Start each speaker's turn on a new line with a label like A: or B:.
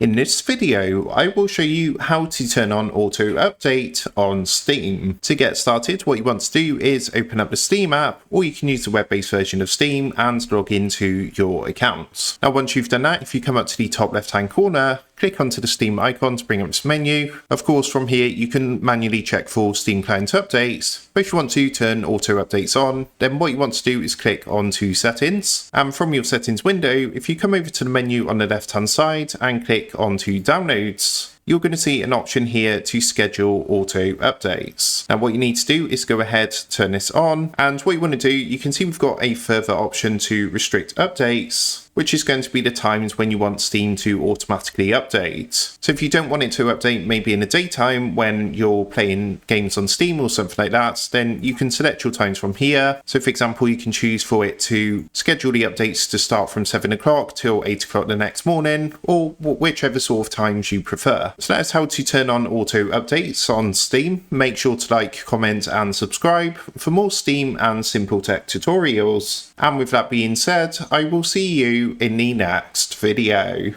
A: In this video, I will show you how to turn on auto update on Steam. To get started, what you want to do is open up the Steam app, or you can use the web-based version of Steam and log into your account. Now, once you've done that, if you come up to the top left-hand corner, click onto the Steam icon to bring up this menu. Of course, from here, you can manually check for Steam client updates, but if you want to turn auto updates on, then what you want to do is click onto settings. And from your settings window, if you come over to the menu on the left-hand side and click onto downloads, you're going to see an option here to schedule auto updates. Now what you need to do is go ahead, turn this on, and what you want to do, you can see we've got a further option to restrict updates, which is going to be the times when you want Steam to automatically update. So if you don't want it to update maybe in the daytime when you're playing games on Steam or something like that, then you can select your times from here. So for example, you can choose for it to schedule the updates to start from 7 o'clock till 8 o'clock the next morning, or whichever sort of times you prefer. So that's how to turn on auto updates on Steam. Make sure to like, comment and subscribe for more Steam and simple tech tutorials. And with that being said, I will see you in the next video.